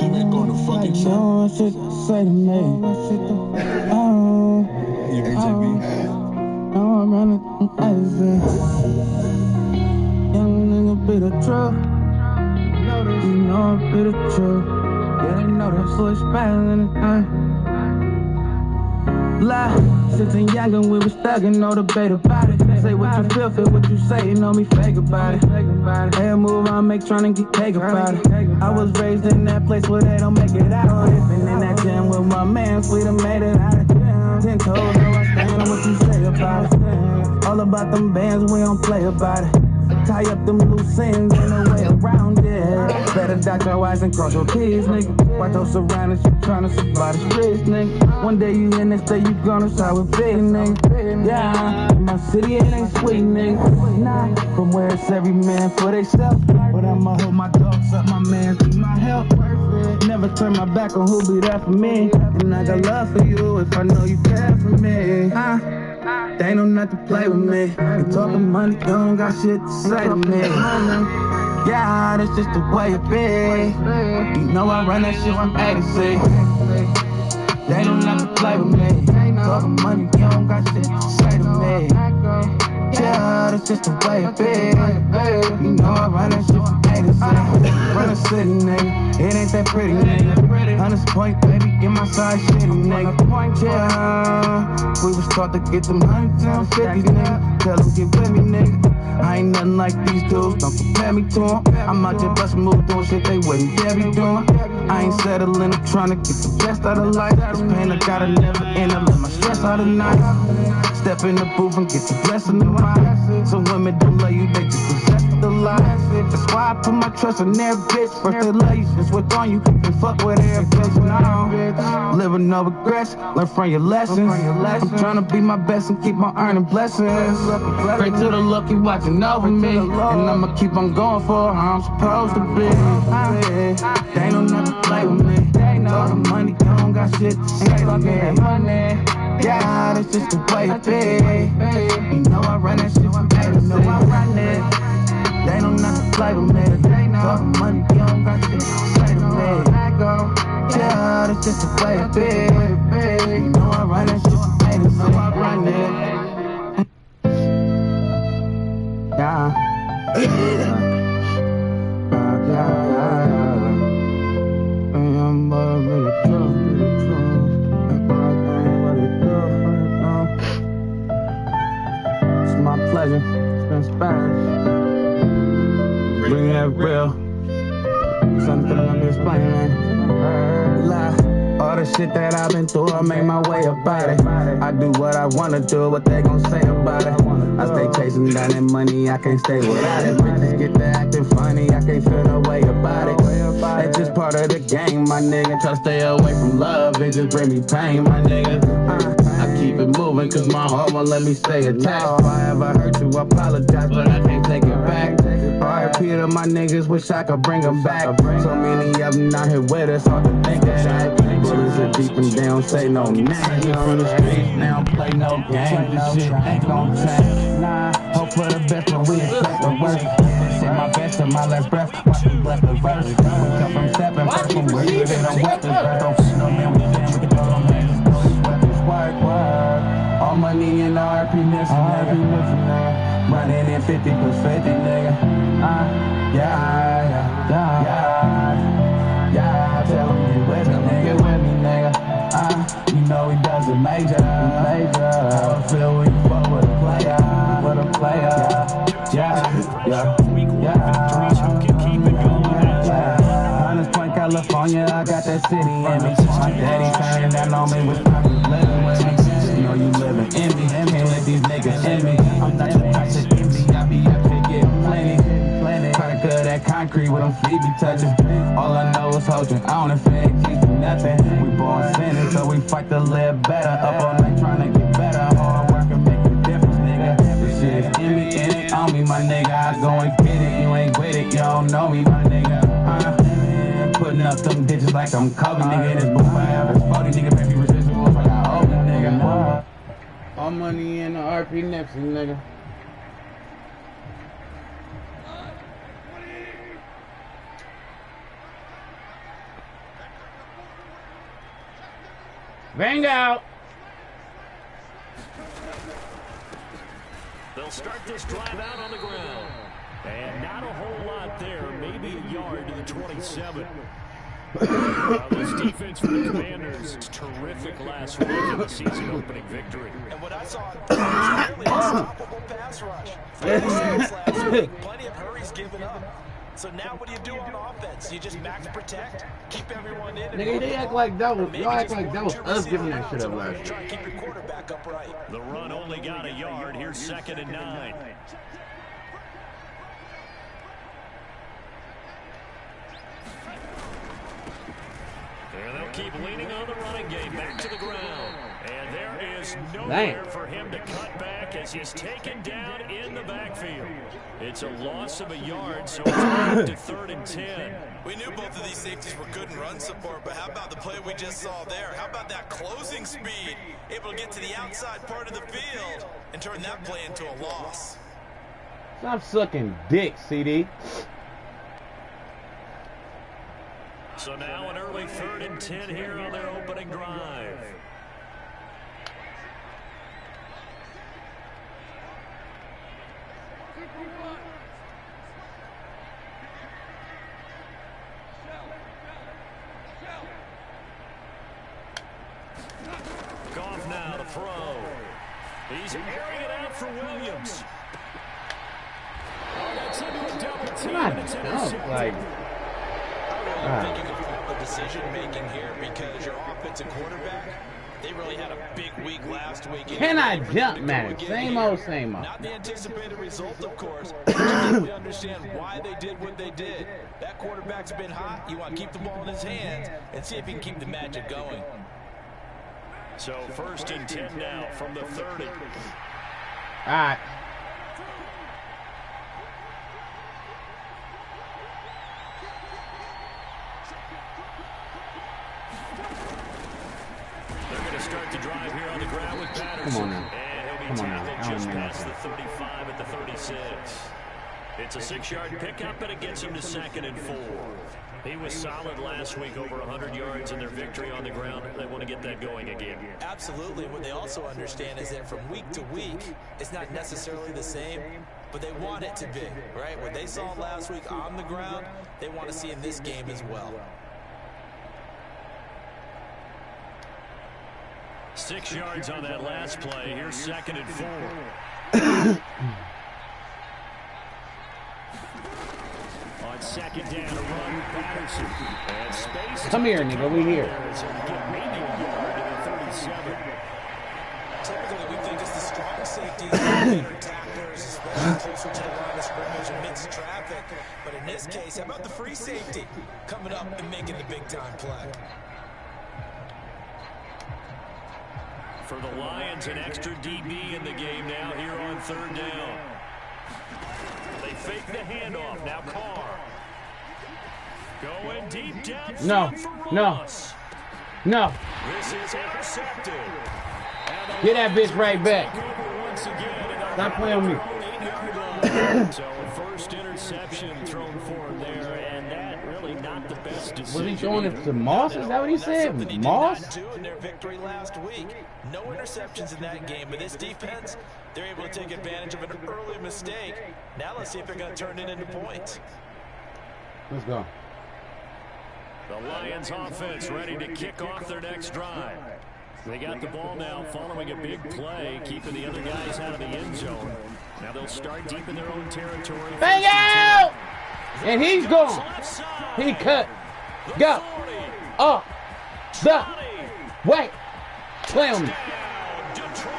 Nigga going to fucking shit. Shit to say to me. You JB. I'm running icy. Young nigga be the truth. You know I be the truth. Yeah, they know that so it's bad in the night. Lie, since younger we was stuck and no debate about it. Say what you feel what you say, you know me fake about it. Hey, move on, make tryna get cake about it. I was raised in that place where they don't make it out. Been in that gym with my man, we done made it out. 10 toes, so I stand on what you say about it. All about them bands, we don't play about it. Tie up them loose ends, ain't no way around it. Better dot your I's and cross your T's, nigga. Watch your surroundings, you tryna survive the streets, nigga. One day you in, next day you gonna start with big, nigga. Yeah, in my city it ain't sweet, nigga. Nah, from where it's every man for theyself. But I'ma hold my dogs up, my man, through my help. Never turn my back on who be there for me. And I got love for you if I know you care for me. They know not to play with me. You talking money, you don't got shit to say to me. Yeah, that's just the way it be. You know I run that shit from A to C. They don't not to play with me. Talking money, you don't got shit to say to me. Yeah, that's just the way it be. You know I run that shit from A to C. Run a city, nigga. It ain't that pretty, nigga. 100 point, baby, get my side shitty, nigga. Yeah, we was taught to get them 100s and 50s, nigga. Tell them get with me, nigga. I ain't nothing like these dudes, don't compare me to them. I'm out there bustin' moves, doing shit they wouldn't dare be doing. I ain't settling, I'm trying to get the best out of life. This pain I gotta never end, I let my stress out of night. Step in the booth and get the blessing of mine. Some women don't love you, they just possess the life. That's why I put my trust in their bitch. First they love you, just what's on you, and fuck with their bitch. Now, living no regrets, learn from your lessons. I'm trying to be my best and keep on earning blessings. Pray to the lucky watching over me, and I'ma keep on going for how I'm supposed to be. They don't know to play with me. Talking money, don't got shit to say to me. Yeah, that's just the way it be. You know I run that shit from A to C. They don't know to play with me. Talking money, you don't got shit to say to me. Yeah, that's just the way it be. You know I run that shit from A to C. Yeah. I'm really drunk. It's my pleasure, transparent. Bring that real. Something I'm explaining, man. Lie. All the shit that I've been through, I make my way about it. I do what I wanna do, what they gon' say about it. I stay chasing down that money, I can't stay without it. Bitches get to acting funny, I can't feel no way about it. It's just part of the game, my nigga. Try to stay away from love, it just bring me pain, my nigga. I keep it moving, cause my heart won't let me stay attached. If I ever hurt you, I apologize, but I can't take it back. R.I.P. to my niggas, wish I could bring them back. So many of them out here with us, hard to think of that. Bullets are deep and they don't say no name. On the streets, they don't play no games. This shit ain't gon' change. Nah, hope for the best, but we expect the worst. Shit my best to my last breath, watch me bless the verse. We come from stepping, first from where you they don't weapons. Don't fit no man, we can throw them hands. Weapons, work. All money in the RP missing, nigga. Running in 50 plus 50, nigga. Yeah. Tell them you with me, nigga. You know he does it major. How I feel when you fuck with a player. Yeah. Hunters Point, California, I got that city in me. My daddy turning down on me with my living with me. You know you living in me, can't let these niggas in me. I'm not your toxic envy, I be up here getting plenty. Try to cut that concrete with them feet be touching. All I know is holding. I don't affect keep nothing. We born sinners, so we fight to live better. Up all night trying to get better. Hard work and make a difference, nigga. This shit is in me, and it on me, my nigga. I go and get it. You ain't with it, you don't know me, my nigga. Putting up them ditches like I'm Kobe, nigga. This book I have is 40, nigga. Baby residuals like I owe me, nigga. All money in the RP Nipsey, nigga. Bang out. They'll start this drive out on the ground. And not a whole lot there. Maybe a yard to the 27. This defense for the Commanders, terrific last week in the season opening victory. And what I saw was really unstoppable pass rush. Last week, plenty of hurries given up. So now what do you do on offense? You just max protect, keep everyone in. Nigga, they act like that was, y'all act like that was us giving that shit up last year. Try to keep your quarterback upright. The run only got a yard. Here's 2nd and 9. And they'll keep leaning on the running game back to the ground. And there is nowhere for him to cut back as he's taken down in the backfield. It's a loss of a yard, so it's back to 3rd and 10. We knew both of these safeties were good in run support, but how about the play we just saw there? How about that closing speed? Able to get to the outside part of the field and turn that play into a loss. Stop sucking dick, CD. So now an early 3rd and 10 here on their opening drive. Goff now to throw. He's airing it out for Williams. Oh, that's into a double team. Like, I'm thinking of decision-making here because your offensive quarterback, they really had a big week last week. Can I jump, man? Same old, same old. Not the anticipated result, of course. We understand why they did what they did. That quarterback's been hot. You want to keep the ball in his hands and see if he can keep the magic going. So 1st and 10 now from the 30. All right. They're going to start the drive here on the ground with Patterson. Come on now. And he'll be tackled just past the 35 at the 36. It's a 6-yard pickup, and it gets him to 2nd and 4. He was solid last week, over 100 yards in their victory on the ground. They want to get that going again. Absolutely. What they also understand is that from week to week, it's not necessarily the same, but they want it to be, right? What they saw last week on the ground, they want to see in this game as well. 6 yards on that last play. Here's 2nd and 4. On 2nd down, a run with Patterson. And space. Come here, nigga. We here. Maybe a yard to the 37. Typically, we think it's the strong safeties, better tacklers, especially closer to the line of scrimmage amidst traffic. But in this case, how about the free safety coming up and making the big-time play? For the Lions, an extra DB in the game now here on 3rd down. They fake the handoff. Now Carr. Going deep downfield for Ross. No. This is intercepted. Get that bitch right back. Stop playing with me. So a first interception thrown for him there, and that really not the best decision. Was he throwing it to Moss? Is that what he said? Moss? Did not do in their victory last week. No interceptions in that game, but this defense, they're able to take advantage of an early mistake. Now let's see if they're going to turn it into points. Let's go. The Lions offense ready to kick off their next drive. They got the ball now following a big play, keeping the other guys out of the end zone. Now they'll start deep in their own territory. Bang out! And he's gone. He cut. Go. Up. The way. Play on me. Detroit.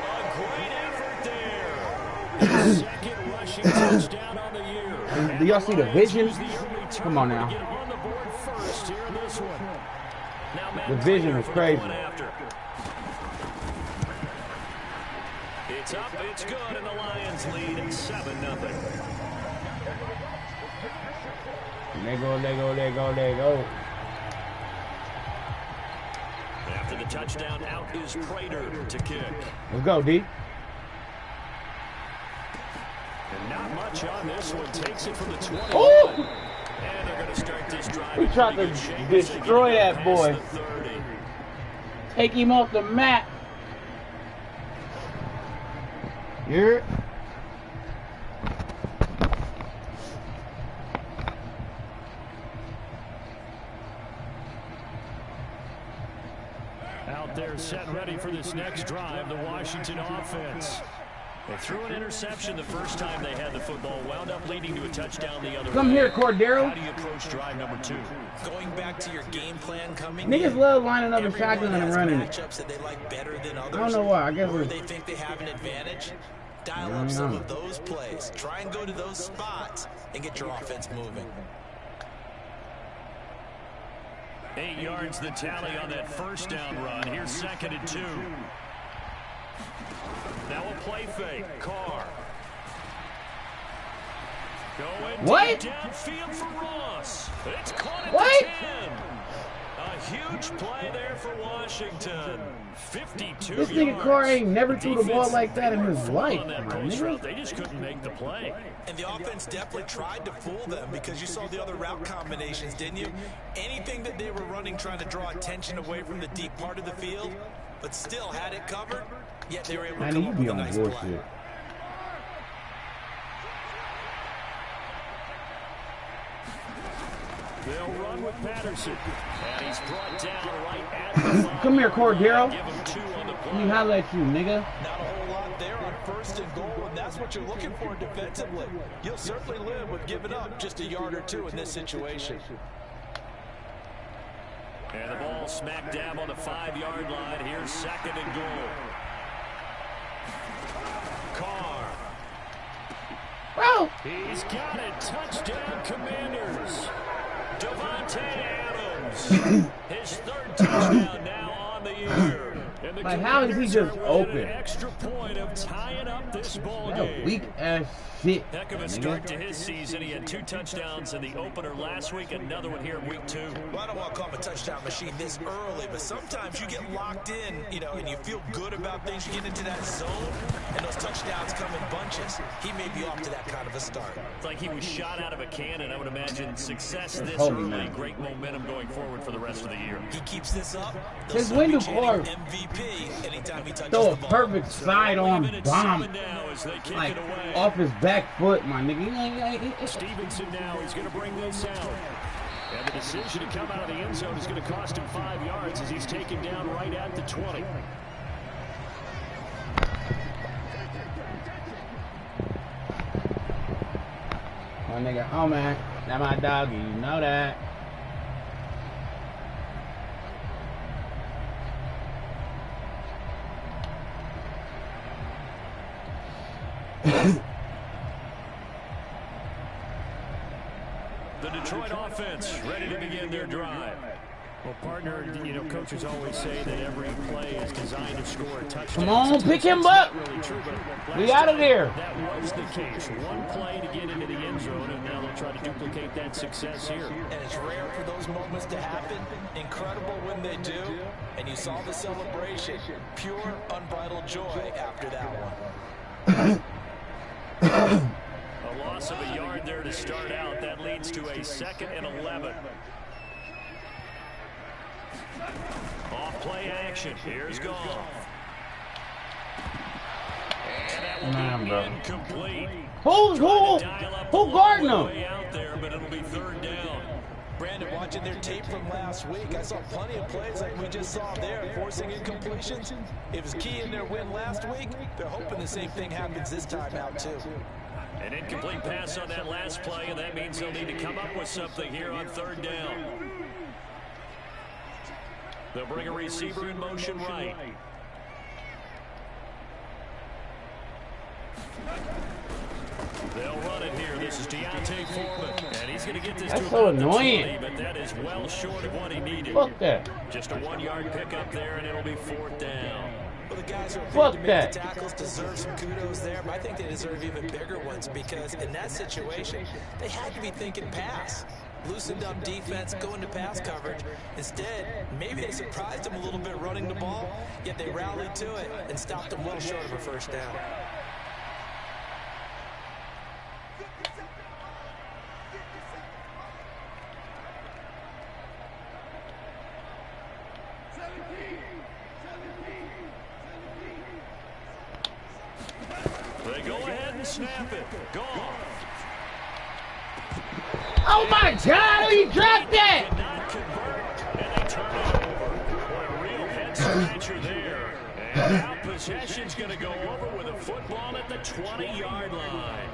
A great effort there. Second rush rushing touchdown on the year. Do y'all see the vision? Come on now. On the board first here in this one. Now, The vision is crazy. It's up, it's good, and the Lions lead 7-0. Let go. After the touchdown, out is Prater to kick. Let's go, D. And not much on this one. Takes it from the 20. Oh! And they're going to start this drive. We tried to destroy that boy. Take him off the map. You're... Out there set ready for this next drive, the Washington offense. They threw an interception the first time they had the football, wound up leading to a touchdown the other way. Come here, Cordero. How do you approach drive number 2? Going back to your game plan coming Niggas in, love lining up a everyone shotgun and has running it. matchups that they like better than others. I don't know why. I guess or it's... they think they have an advantage. Dial up some of those plays. Try and go to those spots and get your offense moving. 8 yards the tally on that first down run. Here's 2nd and 2. Now a play fake. Carr. Going what? Downfield for Ross. It's caught at what? the 10. A huge play there for Washington. 52 This nigga Carr ain't never threw the ball like that in his life. They just couldn't make the play. And the offense definitely tried to fool them because you saw the other route combinations, didn't you? Anything that they were running trying to draw attention away from the deep part of the field, but still had it covered, yet they were able to come up with a nice play. They'll run with Patterson. And he's brought down right at the 5. Come here, Cordero. Give him 2 on the play. Let me holler at you, nigga. Not a whole lot there on 1st and goal, and that's what you're looking for defensively. You'll certainly live with giving up just a yard or 2 in this situation. And the ball smack dab on the 5-yard line. Here's 2nd and goal. Carr. Bro. He's got it. Touchdown, Commanders. Devontae Adams. His 3rd touchdown now on the year. And the Like, how is he just open? An extra point of tying up this ball That game. weak ass shit. Heck of a start to his season. He had 2 touchdowns in the opener last week, another one here in week 2. Well, I don't want to call him a touchdown machine this early, but sometimes you get locked in, you know, and you feel good about things. You get into that zone, and those touchdowns come in bunches. He may be off to that kind of a start. It's like he was shot out of a cannon. I would imagine success this early, great momentum going forward for the rest of the year. He keeps this up. His window Carr MVP anytime he touches throw the a ball. perfect sidearm bomb, Like off his back foot, my nigga. Stevenson now is going to bring this out. And the decision to come out of the end zone is going to cost him 5 yards as he's taken down right at the 20. My nigga, oh man, that my doggy, you know that. The Detroit offense ready to begin their drive. Well, partner, you know, coaches always say that every play is designed to score a touchdown. Come on, pick him up. Really true, we out of there. That was the case. One play to get into the end zone, and now they'll try to duplicate that success here. And it's rare for those moments to happen. Incredible when they do. And you saw the celebration. Pure, unbridled joy after that one. A loss of a yard there to start out. That leads to a 2nd and 11. Off play action. Here's Goff. And that will be incomplete. Who guarding him? Out there, but it'll be 3rd down. Brandon, watching their tape from last week, I saw plenty of plays like we just saw there, forcing incompletions. It was key in their win last week. They're hoping the same thing happens this time out, too. An incomplete pass on that last play, and that means they'll need to come up with something here on 3rd down. They'll bring a receiver in motion right. They'll run it here. This is Deontay Foreman, and he's going to get this That's to so about the annoying. 20, but that is well short of what he needed. Fuck that. Just a 1-yard pickup there, and it'll be 4th down. Well, the guys who are Fuck paid to that. make the tackles deserve some kudos there, but I think they deserve even bigger ones because in that situation, they had to be thinking pass. Loosened up defense, going to pass coverage. Instead, maybe they surprised them a little bit running the ball, yet they rallied to it and stopped them well short of a first down. They go ahead and snap it. Gone. Oh my God! He dropped that. Did not convert, and they turn it over. Boy, a real head scratcher there. And now possession's going to go over with a football at the 20-yard line.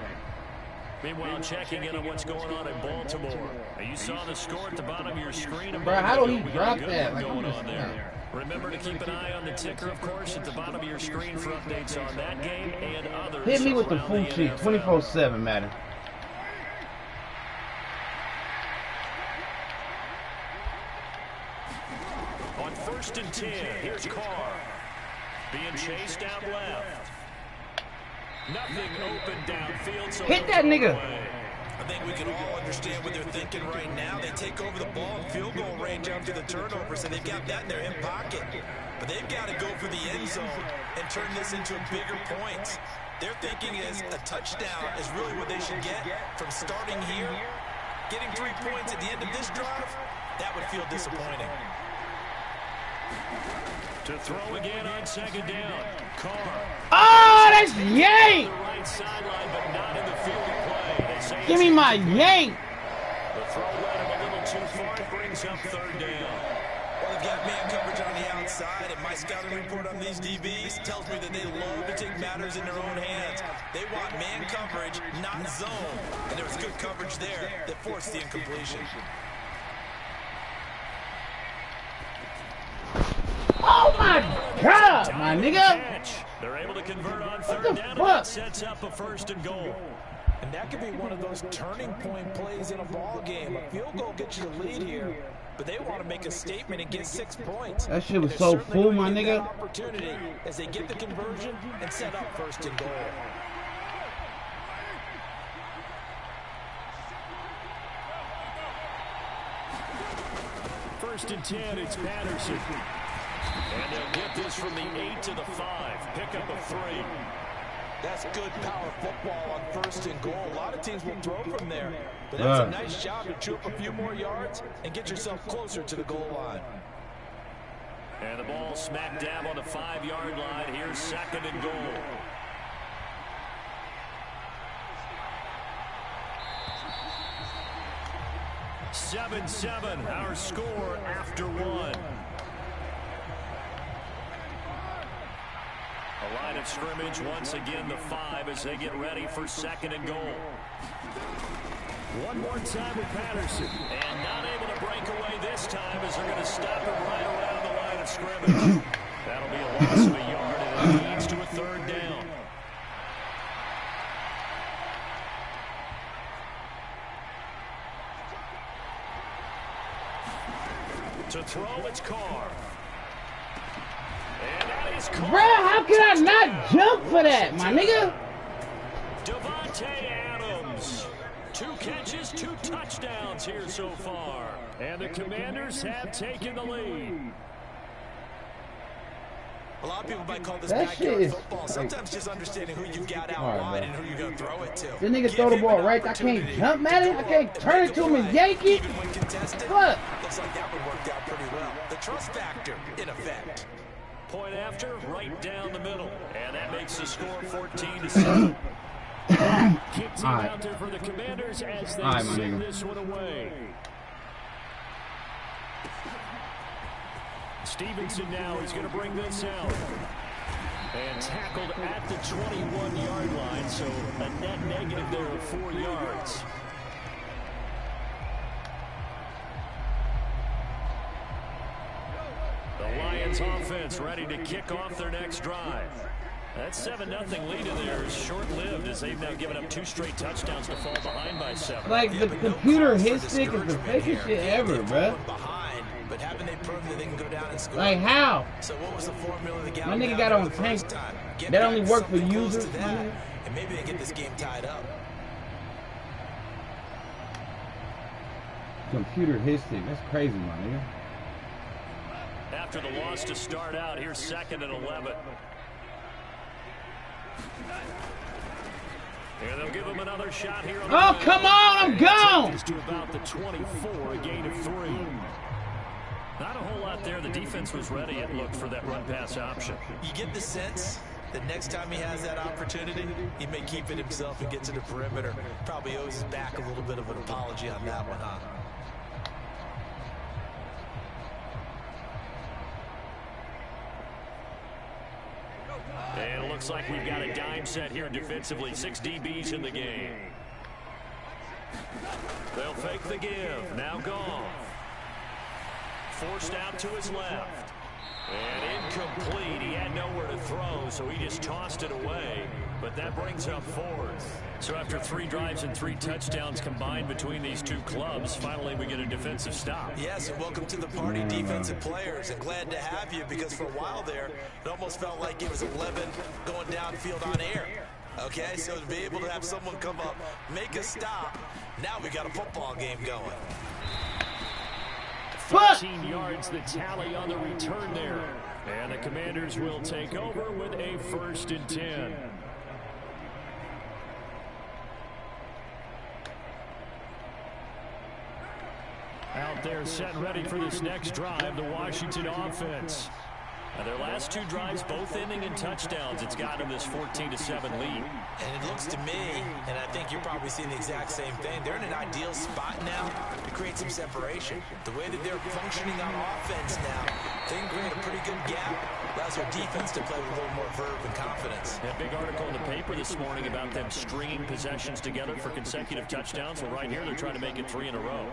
Meanwhile, checking in on what's going on in Baltimore. You saw the score at the bottom of your screen. Bro, how do he We got a drop good that? one Like, going I'm on there. Remember to keep an eye on the ticker, of course, at the bottom of your screen for updates on that game and others. Hit me with the around full sheet, NFL. 24/7, Madden. On 1st and 10, here's Carr. Being chased out left. Nothing open downfield. So Hit that nigga. I think we can all understand what they're thinking right now. They take over the ball in field goal range after the turnover, so they've got that in their hip pocket. But they've got to go for the end zone and turn this into bigger points. Their thinking is a touchdown is really what they should get from starting here. Getting 3 points at the end of this drive, that would feel disappointing. To throw again on 2nd down. Carr. Oh, that's yank! The right sideline, but not in the field of play. They say Give me my yank! the throw led him a little too far. It brings up 3rd down. Well, they've got man coverage on the outside, and my scouting report on these DBs tells me that they love to take matters in their own hands. They want man coverage, not zone. And there was good coverage there that forced the incompletion. Oh my God, my nigga! They're able to convert on What 3rd the down, and fuck? that sets up a 1st and goal. And that could be one of those turning point plays in a ball game. A field goal gets you the lead here, but they want to make a statement and get 6 points. That shit was And so they're certainly full, going my to get that nigga. opportunity as they get the conversion and set up 1st and goal. First and 10, it's Patterson. And they'll get this from the 8 to the 5. Pick up a 3. That's good power football on 1st and goal. A lot of teams will throw from there, but that's a nice job to chew up a few more yards and get yourself closer to the goal line. And the ball smack dab on the 5-yard line. Here's 2nd and goal. "7-7", our score after 1. A line of scrimmage, once again the 5 as they get ready for 2nd and goal. One more time with Patterson. And not able to break away this time as they're going to stop him right around the line of scrimmage. That'll be a loss of a yard and it leads to a 3rd down. To throw, it's Carr. And that is Carr. Bruh, how can I not jump for that, my nigga? Devontae Adams. 2 catches, 2 touchdowns here so far. And the Commanders have taken the lead. A lot of people might call this That shit backyard is football. like- Sometimes just understanding who you got out All right, wide bro. and who you're going to throw it to. This nigga Give throw the him ball an right, I can't opportunity jump to at it, go I up can't and turn make it to a him and play. yank it. Even when contested, What? looks like that one worked out pretty well. The trust factor in effect. Point after, right down the middle. And that makes the score 14-7. Kick team All right. out there for the Commanders as they All right, my send nigga. this one away. Stevenson now is going to bring this out. And tackled at the 21-yard line, so a net negative there of 4 yards. The Lions offense ready to kick off their next drive. That 7-0 lead in there is short-lived as they've now given up 2 straight touchdowns to fall behind by 7. Like, the computer hit stick is the fakest shit ever, bruh. But haven't they proven that they can go down and score? Like, how? So what was the formula that got my nigga got on tank. That only worked for users. And maybe they get this game tied up. Computer hit stick. That's crazy, my nigga. After the loss to start out, here's 2nd and 11. And they'll give him another shot here. Oh, come on, I'm gone. To about the 24, a gain of 3. Not a whole lot there. The defense was ready, it looked, for that run-pass option. You get the sense that next time he has that opportunity, he may keep it himself and get to the perimeter. Probably owes his back a little bit of an apology on that one, huh? And it looks like we've got a dime set here defensively. 6 DBs in the game. They'll fake the give. Now gone. Forced out to his left. And incomplete. He had nowhere to throw, so he just tossed it away. But that brings up 4th. So after 3 drives and 3 touchdowns combined between these two clubs, finally we get a defensive stop. Yes, and welcome to the party, defensive players. And glad to have you, because for a while there, it almost felt like it was 11 going downfield on air. Okay, so to be able to have someone come up, make a stop, now we got a football game going. 14 yards the tally on the return there. And the Commanders will take over with a 1st and 10. Out there set and ready for this next drive, the Washington offense. Now their last 2 drives both ending in touchdowns. It's got them this 14-7 lead. And it looks to me, and I think you're probably seeing the exact same thing, they're in an ideal spot now to create some separation. The way that they're functioning on offense now, they can create a pretty good gap. Allows their defense to play with a little more verve and confidence. That big article in the paper this morning about them stringing possessions together for consecutive touchdowns. Well, right here they're trying to make it 3 in a row.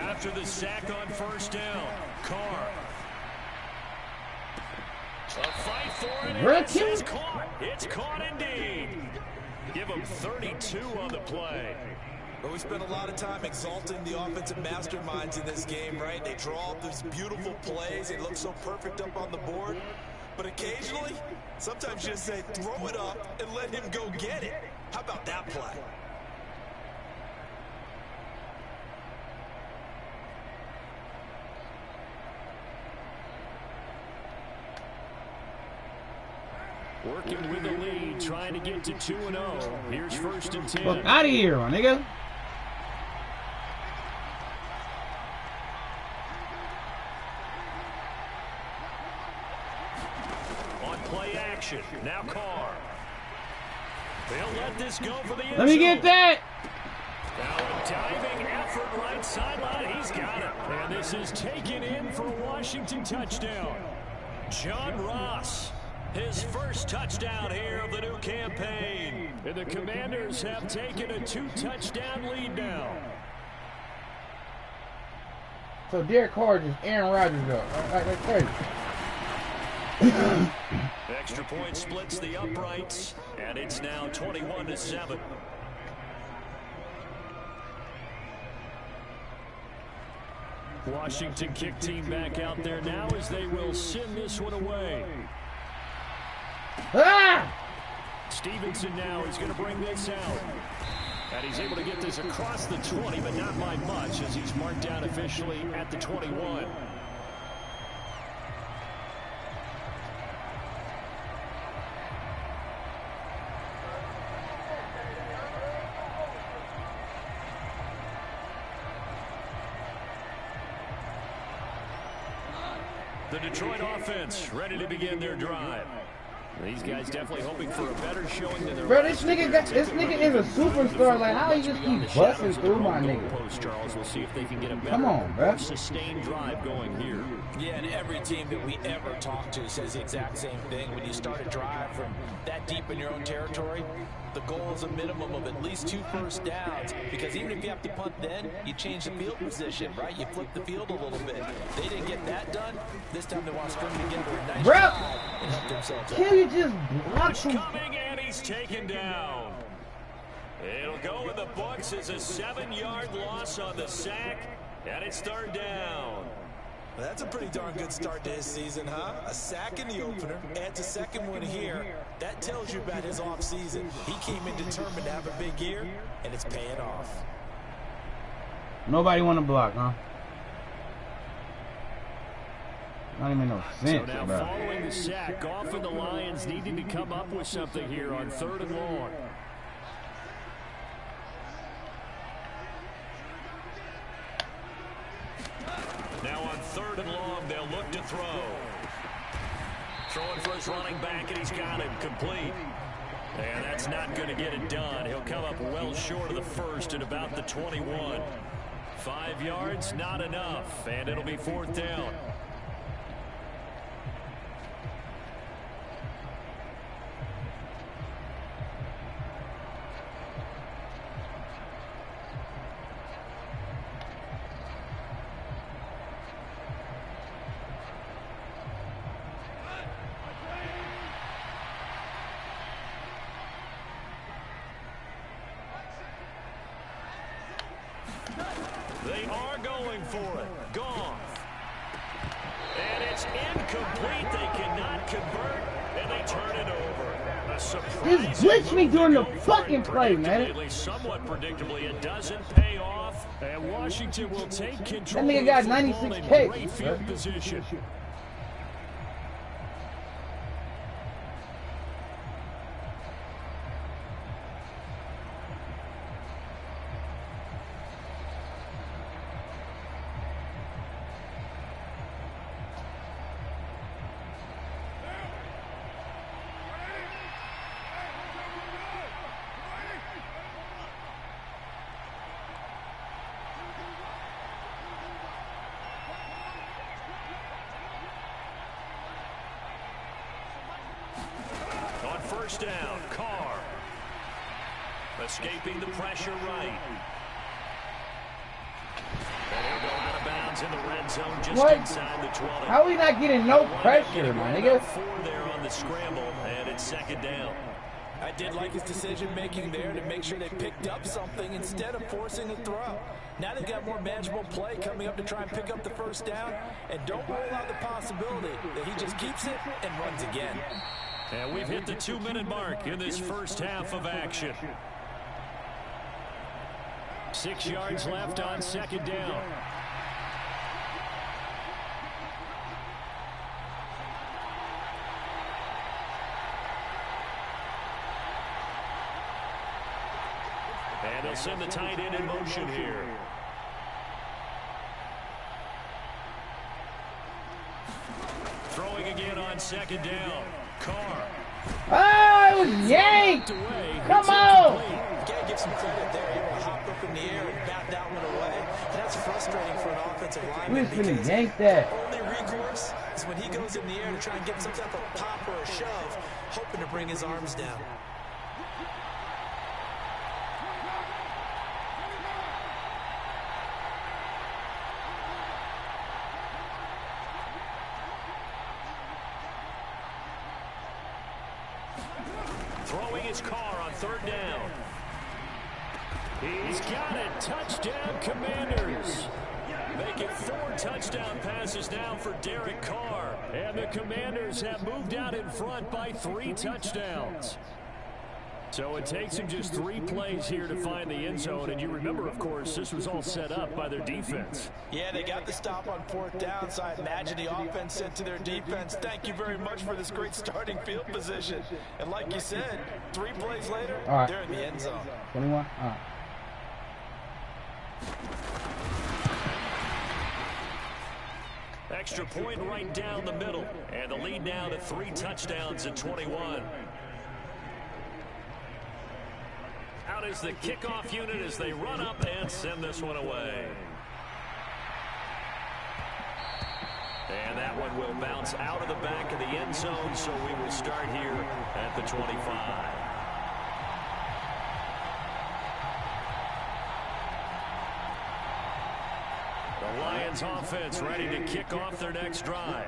After the sack on 1st down, Carr. A fight for it. It's caught. It's caught indeed. Give them 32 on the play. But we spent a lot of time exalting the offensive masterminds in this game, right? They draw up these beautiful plays. They look so perfect up on the board. But occasionally, sometimes you just say, throw it up and let him go get it. How about that play? Working with the lead, trying to get to 2-0. Here's 1st and 10. Fuck out of here, my nigga. On play action, now Carr. They'll let this go for the end Let me get that. Now a diving effort right sideline. He's got it. And this is taken in for a Washington touchdown. John Ross. His first touchdown here of the new campaign. And the Commanders have taken a 2-touchdown lead now. So Derek Carr just Aaron Rodgers up. That's crazy. Extra point splits the uprights, and it's now 21-7. Washington kick team back out there now as they will send this one away. Ah! Stevenson now is going to bring this out. And he's able to get this across the 20, but not by much as he's marked down officially at the 21. The Detroit offense ready to begin their drive. These guys definitely hoping for a better showing than their bro, this nigga is a superstar. Like, how he just keep busting through my nigga? Charles, we'll see if they can get a better, come on, bro, sustained drive going here. Yeah, and every team that we ever talk to says the exact same thing. When you start a drive from that deep in your own territory, The goal is a minimum of at least 2 first downs, because even if you have to punt then, you change the field position, right? You flip the field a little bit. They didn't get that done. This time they want to string together a nice drive and help themselves out. Can you just block him? Coming, and he's taken down. It'll go in the books as a 7-yard loss on the sack, and it's 3rd down. Well, that's a pretty darn good start to his season, huh? A sack in the opener, adds a second one here. That tells you about his offseason. He came in determined to have a big year, and it's paying off. Nobody want to block, huh? Not even no sense, so now bro. Following the sack, Goff and the Lions needing to come up with something here on 3rd and long. Now on 3rd and long, they'll look to throw. Throwing for his running back, and he's got him complete. And that's not going to get it done. He'll come up well short of the first at about the 21. 5 yards, not enough, and it'll be 4th down. They are going for it. Goff. And it's incomplete. They cannot convert, and they turn it over. A surprise. Just glitch me during the fucking play, man. Somewhat predictably, it doesn't pay off, and Washington will take control. That nigga got 96 great field position. First down, Carr. Escaping the pressure right. And he'll go out of bounds in the red zone just inside the 20. How are we not getting no pressure, my nigga? 4 there on the scramble, and it's 2nd down. I did like his decision-making there to make sure they picked up something instead of forcing a throw. Now they've got more manageable play coming up to try and pick up the first down, and don't rule out the possibility that he just keeps it and runs again. And we've hit the 2-minute mark in this first half of action. 6 yards left on 2nd down. And they'll send the tight end in motion here. Throwing again on 2nd down. Carr. Oh, it was yanked! Come on! You gotta give some credit there. Able to hop up in the air and bat that one away. And that's frustrating for an offensive lineman. Who's gonna yank that? Only recourse is when he goes in the air to try and get some type of pop or a shove, hoping to bring his arms down. Throwing his Carr on 3rd down. He's got it. Touchdown, Commanders. Making 4 touchdown passes now for Derek Carr. And the Commanders have moved out in front by 3 touchdowns. So it takes him just 3 plays here to find the end zone. And you remember, of course, this was all set up by their defense. Yeah, they got the stop on 4th down, so I imagine the offense said to their defense, thank you very much for this great starting field position. And like you said, 3 plays later, they're in the end zone. 21? All right. Extra point right down the middle. And the lead now to 3 touchdowns at 21. Out is the kickoff unit as they run up and send this one away. And that one will bounce out of the back of the end zone, so we will start here at the 25. The Lions offense ready to kick off their next drive.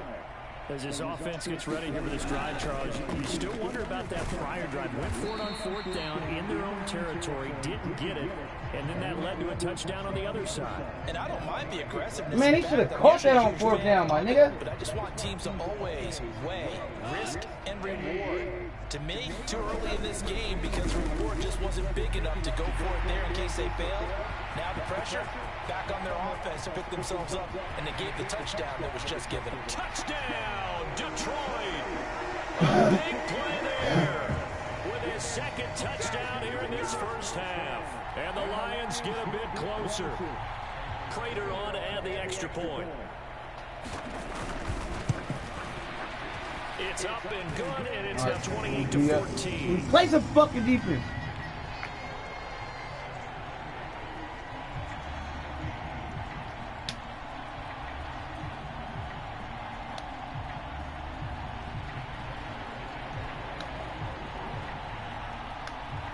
As this offense gets ready here for this drive, Charles, you still wonder about that prior drive. Went for it on 4th down in their own territory, didn't get it, and then that led to a touchdown on the other side. And I don't mind the aggressiveness. Man, he should have caught that on 4th down, my nigga. But I just want teams to always weigh risk and reward. To me, too early in this game because the reward just wasn't big enough to go for it there in case they failed. Now the pressure back on their offense to pick themselves up, and they gave the touchdown that was just given. Touchdown, Detroit! Big play there with his second touchdown here in this first half. And the Lions get a bit closer. Prater on to add the extra point. It's up and good, and it's now 28-14. Play some fucking defense.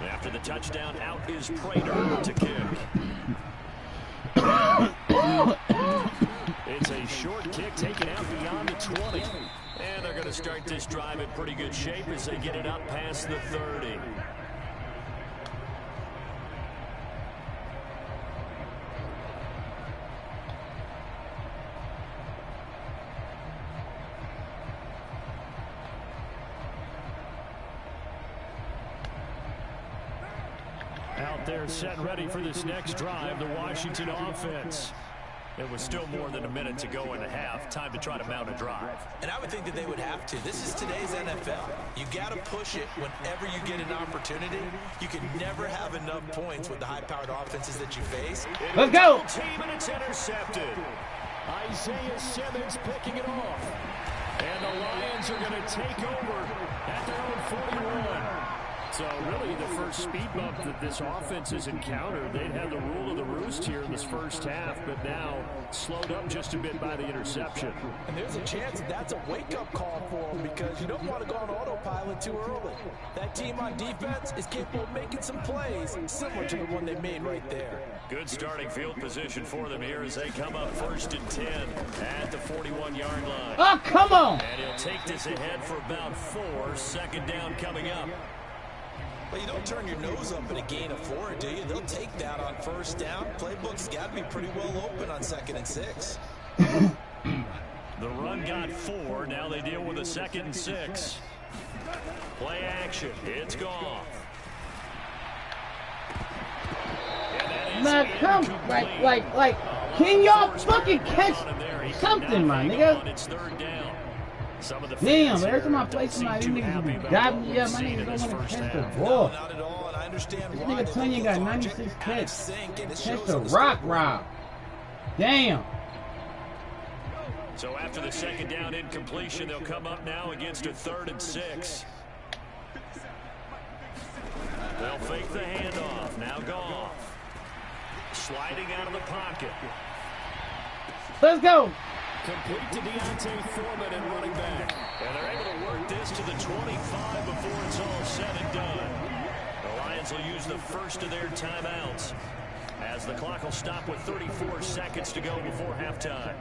After the touchdown, out is Prater to kick. It's a short kick taken out beyond the 20. And they're going to start this drive in pretty good shape as they get it up past the 30. Out there set and ready for this next drive, the Washington offense. It was still more than a minute to go in the half. Time to try to mount a drive. And I would think that they would have to. This is today's NFL. You got to push it whenever you get an opportunity. You can never have enough points with the high-powered offenses that you face. Let's go. Team, and it's intercepted. Isaiah Simmons picking it off. And the Lions are going to take over at their own 41. So really the first speed bump that this offense has encountered. They'd had the rule of the roost here in this first half, but now slowed up just a bit by the interception. And there's a chance that's a wake-up call for them because you don't want to go on autopilot too early. That team on defense is capable of making some plays similar to the one they made right there. Good starting field position for them here as they come up 1st and 10 at the 41-yard line. Oh, come on! And he'll take this ahead for about 4. 2nd down coming up. Well, you don't turn your nose up at a gain of 4, do you? They'll take that on 1st down. Playbook's got to be pretty well open on 2nd and 6. The run got 4. Now they deal with a 2nd and 6. Play action. It's gone. Man, come, like, can y'all fucking catch something, my nigga? It's 3rd down. Damn, every time I play somebody, these niggas be diving me up. My niggas don't want to catch the ball. Not at all, and I understand This why nigga Tunyon got 96 catch. Catch Catch the rock, Rob. Damn. So after the 2nd down incompletion, they'll come up now against a 3rd and 6. They'll fake the handoff. Now Goff. Sliding out of the pocket. Let's go. Complete to Deontay Foreman and running back. And they're able to work this to the 25 before it's all said and done. The Lions will use the first of their timeouts as the clock will stop with 34 seconds to go before halftime.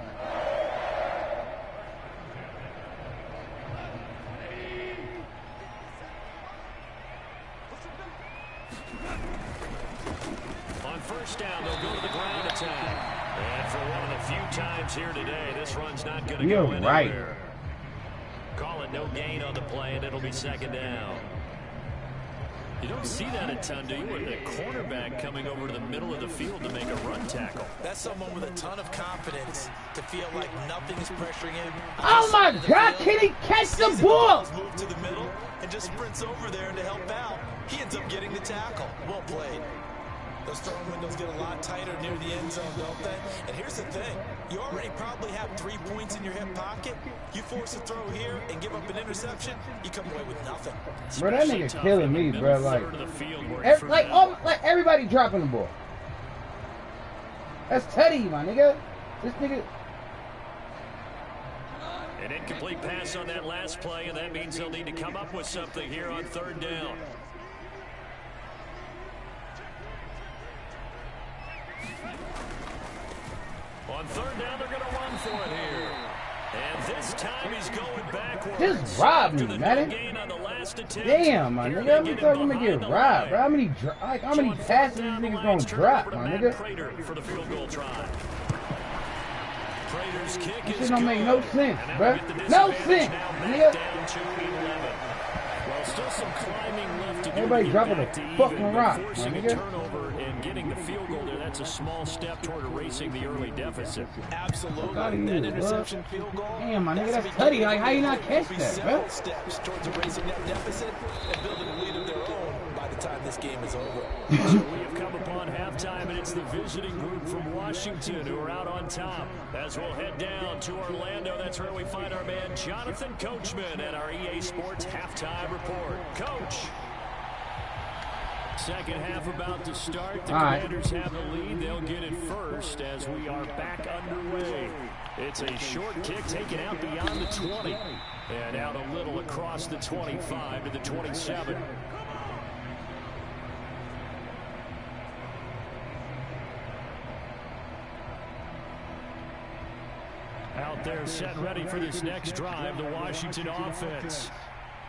On 1st down, they'll go to the ground attack. And for one of the few times here today, this run's not going to go anywhere. Right. Call it no gain on the play, and it'll be 2nd down. You don't see that a ton, do you? With a cornerback coming over to the middle of the field to make a run tackle. That's someone with a ton of confidence to feel like nothing is pressuring him. Oh my God, can he catch the ball? Move to the middle and just sprints over there to help out. He ends up getting the tackle. Well played. Those throwing windows get a lot tighter near the end zone, don't they? And here's the thing. You already probably have 3 points in your hip pocket. You force a throw here and give up an interception, you come away with nothing. Bro, that nigga killing me, bro. Like everybody dropping the ball. That's Teddy, my nigga. This nigga. An incomplete pass on that last play, and that means they'll need to come up with something here on 3rd down. On third down, they're going to run for it here. And this time he's going backwards. Just rob me, man. Damn, my nigga. How many times I'm gonna get robbed, bro? How many passes these niggas gonna drop, my nigga? For the field goal try. This shit don't make no sense, bro. No sense, nigga. Well, still some climbing left to do. Everybody dropping a fucking rock, my forcing a nigga. turnover and getting the field goal there. That's a small step toward erasing the early deficit. Absolutely. That Interception field goal. Damn, my nigga, that's Tutty. Like, how you not catch that, bro? Steps towards erasing that deficit and building a lead of their own by the time this game is over. So we have come upon halftime, and it's the visiting group from Washington who are out on top. As we'll head down to Orlando, that's where we find our man Jonathan Coachman at our EA Sports Halftime Report. Coach. Second half about to start. The Commanders have the lead. They'll get it first as we are back underway. It's a short kick taken out beyond the 20 and out a little across the 25 to the 27. Out there set and ready for this next drive, the Washington offense.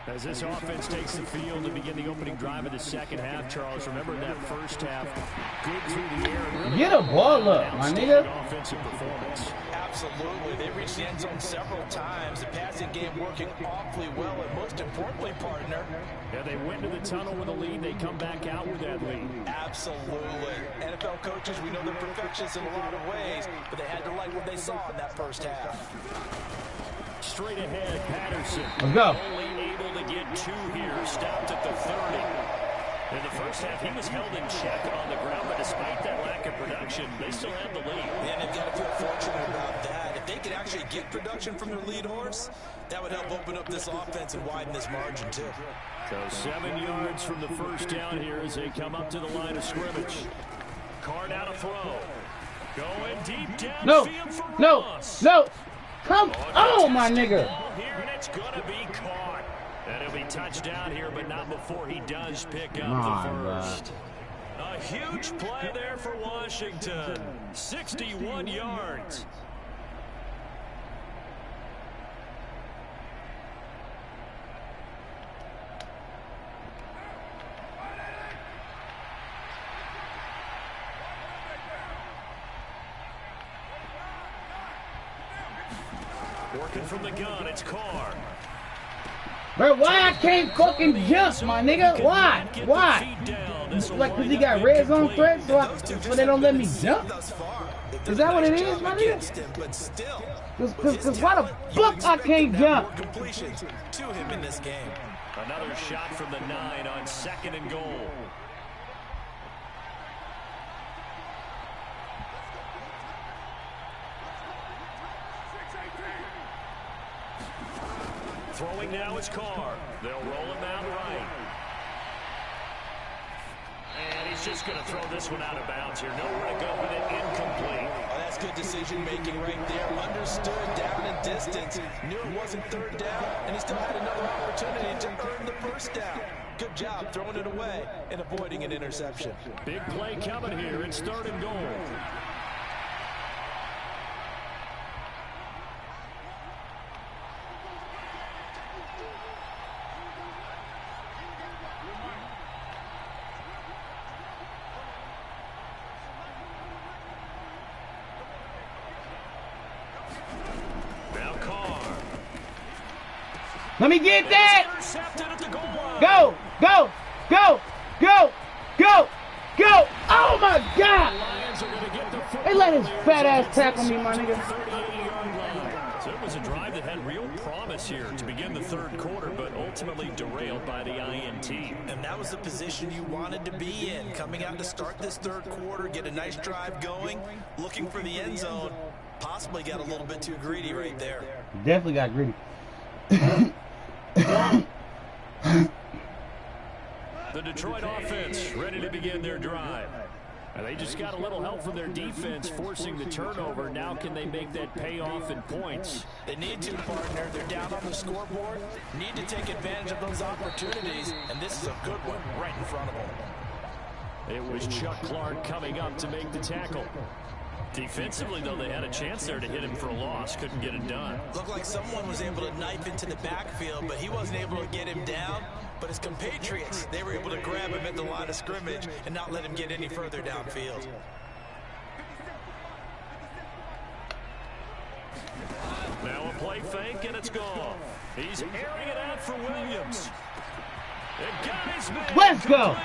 As this offense takes the field to begin the opening drive of the second half, Charles, remember in that first half, good through the air. Really get a ball up, my nigga. Offensive performance. Absolutely. They reached the end zone several times. The passing game working awfully well, and most importantly, partner. Yeah, they went to the tunnel with a lead. They come back out with that lead. Absolutely. NFL coaches, we know they're perfectionists in a lot of ways, but they had to like what they saw in that first half. Straight ahead, Patterson. Let's go. Only able to get two here. Stopped at the 30. In the first half, he was held in check on the ground, but despite that lack of production, they still have the lead. And they've got to feel fortunate about that. If they could actually get production from their lead horse, that would help open up this offense and widen this margin, too. So 7 yards from the first down here as they come up to the line of scrimmage. Card out a throw. Going deep downfield for Ross. No. Come on, my nigga. Here, and it's going to be caught. And it'll be touchdown here, but not before he does pick up the first. A huge play there for Washington. 61 yards. Working from the gun, it's Carr. Bro, why I can't fucking jump, my nigga? Why? Like, because he got red zone threats, so they don't let me jump? Is that what it is, my nigga? Because why the fuck I can't jump? Another shot from the 9 on 2nd and goal. Throwing now is Carr. They'll roll him out right. And he's just going to throw this one out of bounds here. Nowhere to go with it. Incomplete. Oh, that's good decision-making right there. Understood down and distance. Knew it wasn't third down, and he still had another opportunity to earn the first down. Good job throwing it away and avoiding an interception. Big play coming here. It's 3rd and goal. Let me get that! Go! Go! Go! Go! Go! Go! Oh my God! They let his fat ass tackle me, my nigga. So it was a drive that had real promise here to begin the 3rd quarter, but ultimately derailed by the INT. And that was the position you wanted to be in. Coming out to start this 3rd quarter, get a nice drive going, looking for the end zone. Possibly got a little bit too greedy right there. Definitely got greedy. The Detroit offense ready to begin their drive. And they just got a little help from their defense forcing the turnover. Now can they make that pay off in points? They need to, partner. They're down on the scoreboard. Need to take advantage of those opportunities. And this is a good one right in front of them. It was Chuck Clark coming up to make the tackle. Defensively, though, they had a chance there to hit him for a loss. Couldn't get it done. Looked like someone was able to knife into the backfield, but he wasn't able to get him down. But his compatriots, they were able to grab him at the line of scrimmage and not let him get any further downfield. Now a play fake, and it's gone. He's airing it out for Williams. The guy's made. Let's go.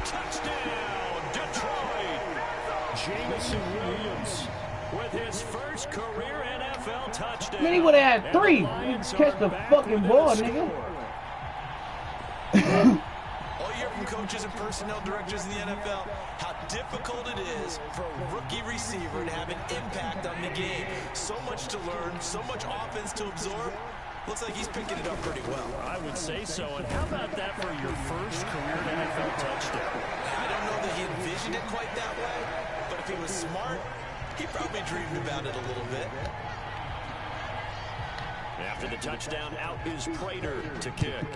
Touchdown, Detroit. Jameson Williams with his first career NFL touchdown. Man, he would have had 3. You catch the fucking ball, nigga. All year from coaches and personnel directors in the NFL, how difficult it is for a rookie receiver to have an impact on the game. So much to learn, so much offense to absorb. Looks like he's picking it up pretty well. I would say so. And how about that for your first career NFL touchdown? I don't know that he envisioned it quite that way, but if he was smart, he probably dreamed about it a little bit. After the touchdown, out is Prater to kick.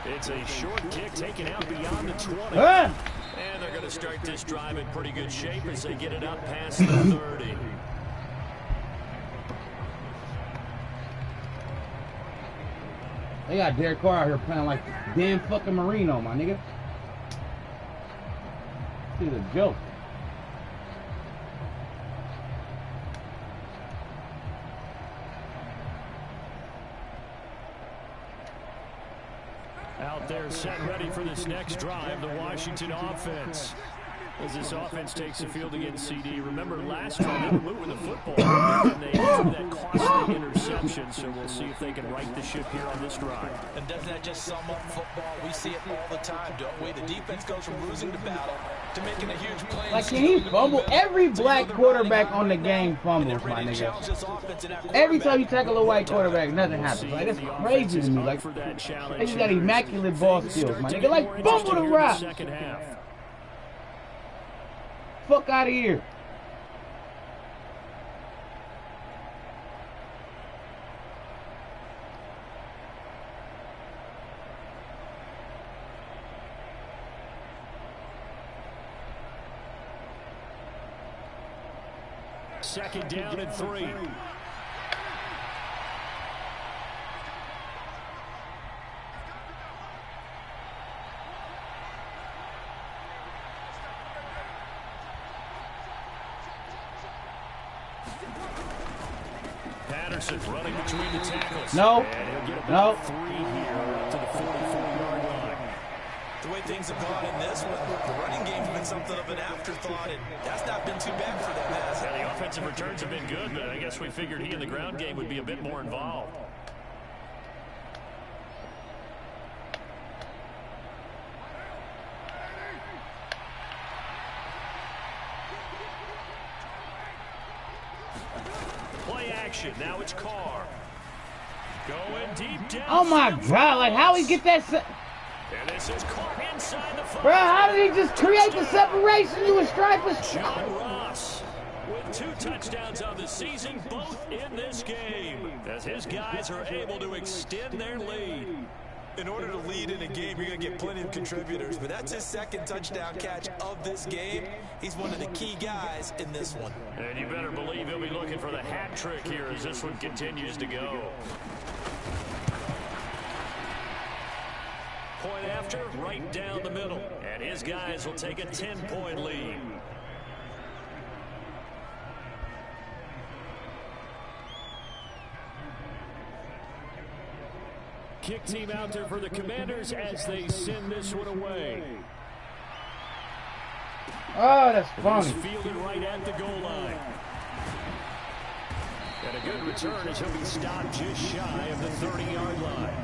It's a short kick taken out beyond the 20. And they're going to start this drive in pretty good shape as they get it up past the 30. They got Derek Carr out here playing like damn fucking Marino, my nigga. This is a joke. Out there set ready for this next drive, the Washington offense. As this offense takes the field against CD. Remember last time they were moving the football and they threw that costly interception, so we'll see if they can right the ship here on this drive. And doesn't that just sum up football? We see it all the time, don't we? The defense goes from losing the battle to making a huge play. Like, can he fumble? Every black quarterback on the game fumbles, my nigga. Every time you tackle a white quarterback, nothing happens. Like, that's crazy to me. Like, they just got immaculate ball skills, my nigga. Like, fumble the rock. Fuck out of here. Second down and 3. Patterson running between the tackles. No. No. 3 here up to the 44-yard line. The way things have gone in this one, the running game's been something of an afterthought, and that's not been too bad for them, has it? Yeah, the offensive returns have been good, but I guess we figured he in the ground game would be a bit more involved. Play action. Now it's Carr. Going deep down. Oh my God! Like, how he get that? And this is Carr inside the 5. Bro, how did he just create the separation? You a striper? John Ross with 2 touchdowns of the season, both in this game, as his guys are able to extend their lead. In order to lead in a game, you're going to get plenty of contributors, but that's his second touchdown catch of this game. He's one of the key guys in this one. And you better believe he'll be looking for the hat trick here as this one continues to go. Point after, right down the middle. And his guys will take a 10-point lead. Kick team out there for the Commanders as they send this one away. Oh, that's funny. He's fielded right at the goal line. And a good return as he'll be stopped just shy of the 30-yard line.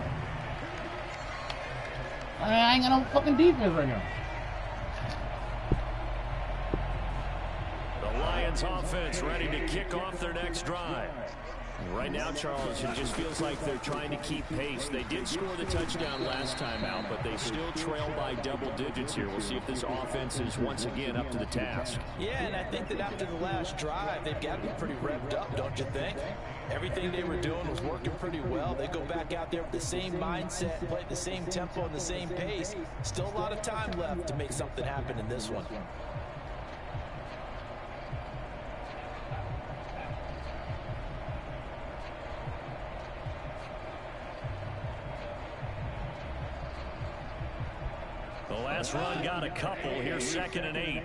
I ain't got no fucking defense right now. The Lions offense ready to kick off their next drive. Right now, Charles, it just feels like they're trying to keep pace. They did score the touchdown last time out, but they still trail by double digits here. We'll see if this offense is once again up to the task. Yeah, and I think that after the last drive, they've got to be pretty revved up, don't you think? Everything they were doing was working pretty well. They go back out there with the same mindset, play at the same tempo and the same pace. Still a lot of time left to make something happen in this one. The last run got a couple. Here's 2nd and 8.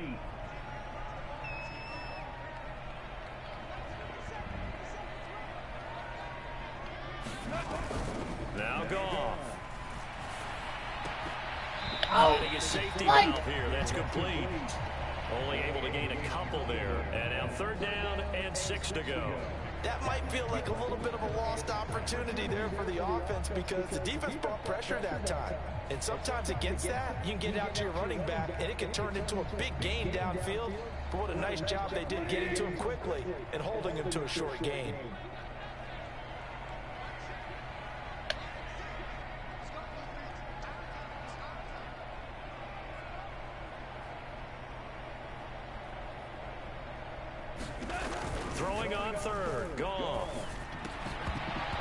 Now Goff. Getting a safety valve here. That's complete. Only able to gain a couple there. And now 3rd down and 6 to go. That might feel like a little bit of a lost opportunity there for the offense because the defense brought pressure that time. And sometimes against that, you can get out to your running back, and it can turn into a big gain downfield. But what a nice job they did getting to him quickly and holding him to a short gain. Throwing on 3rd. Goff.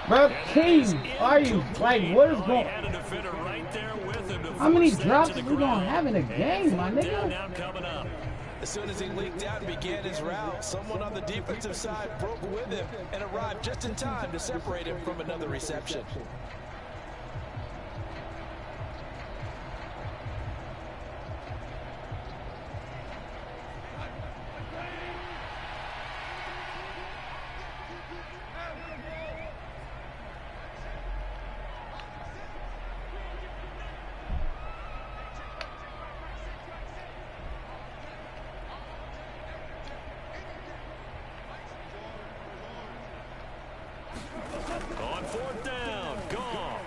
Bro, team, are you like what is going? How many drops are we gonna have in a game, my nigga? As soon as he leaked out and began his route, someone on the defensive side broke with him and arrived just in time to separate him from another reception. On 4th down, Goff.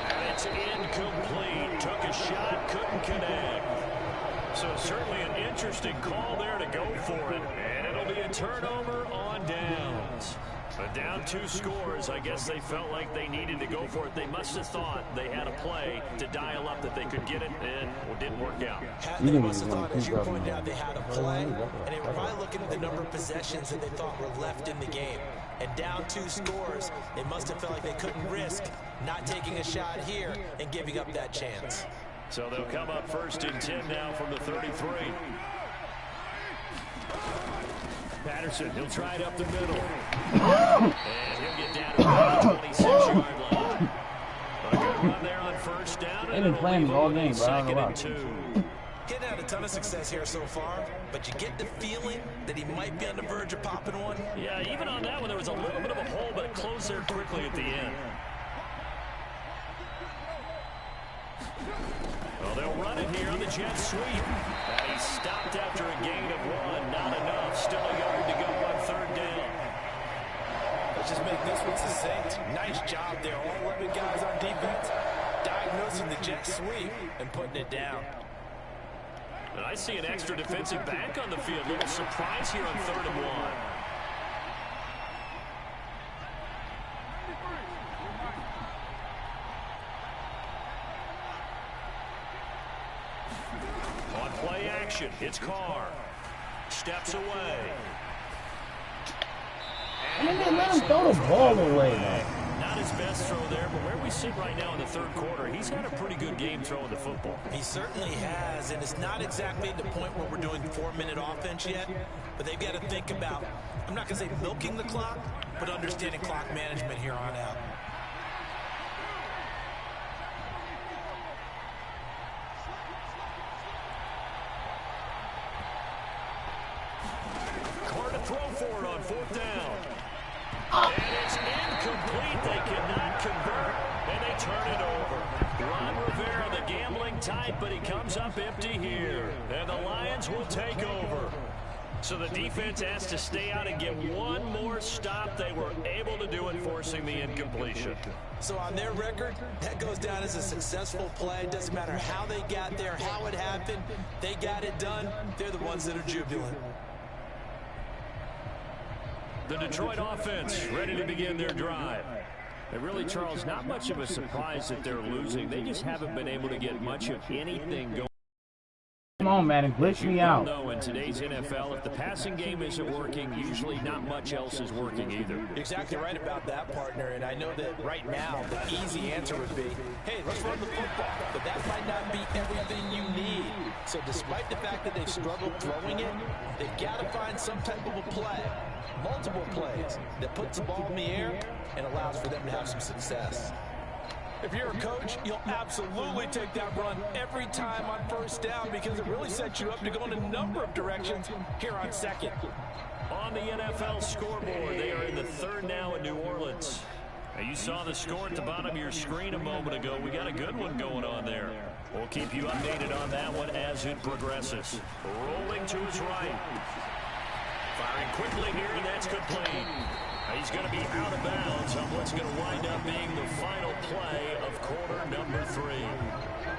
And it's incomplete. Took a shot, couldn't connect. So certainly an interesting call there to go for it. And it'll be a turnover on downs. But down 2 scores, I guess they felt like they needed to go for it. They must have thought they had a play to dial up that they could get it, and it didn't work out. They must have thought, as you pointed out, they had a play, and they were probably looking at the number of possessions that they thought were left in the game. And down 2 scores, they must have felt like they couldn't risk not taking a shot here and giving up that chance. So they'll come up 1st and 10 now from the 33. Patterson, he'll try it up the middle. And he'll get down to the 26-yard line. A good run there on 1st down. They've been playing all game, bro. 2nd and 2. Getting out a ton of success here so far, but you get the feeling that he might be on the verge of popping one. Yeah, even on that one, there was a little bit of a hole, but it closed there quickly at the end. Well, they'll run it here on the jet sweep. And he stopped after a gain of 1. Not enough. Still a yard to go on 3rd down. Let's just make this one succinct. Nice job there. All 11 guys on defense diagnosing the jet sweep and putting it down. And I see an extra defensive back on the field. Little surprise here on 3rd and 1. On play action, it's Carr. Steps away. I mean, they let him throw the ball away, though. Not his best throw there, but where we sit right now in the 3rd quarter, he's had a pretty good game throwing the football. He certainly has, and it's not exactly the point where we're doing 4-minute offense yet, but they've got to think about, I'm not going to say milking the clock, but understanding clock management here on out. Carr to throw for it on 4th down. And it's incomplete. They cannot convert, and they turn it over. Ron Rivera, the gambling type, but he comes up empty here. And the Lions will take over. So the defense has to stay out and get one more stop. They were able to do it, forcing the incompletion. So on their record, that goes down as a successful play. Doesn't matter how they got there, how it happened. They got it done. They're the ones that are jubilant. The Detroit offense ready to begin their drive. And really, Charles, not much of a surprise that they're losing. They just haven't been able to get much of anything going. Come on, man, and glitch me out. No, in today's NFL, if the passing game isn't working, usually not much else is working either. Exactly right about that, partner. And I know that right now the easy answer would be, hey, let's run the football. But that might not be everything you need. So despite the fact that they've struggled throwing it, they've got to find some type of a play, multiple plays, that puts the ball in the air and allows for them to have some success. If you're a coach, you'll absolutely take that run every time on first down because it really sets you up to go in a number of directions here on second. On the NFL scoreboard, they are in the third now in New Orleans. Now, you saw the score at the bottom of your screen a moment ago. We got a good one going on there. We'll keep you updated on that one as it progresses. Rolling to his right. Firing quickly here, and that's complete. He's going to be out of bounds on what's going to wind up being the final play of quarter number 3.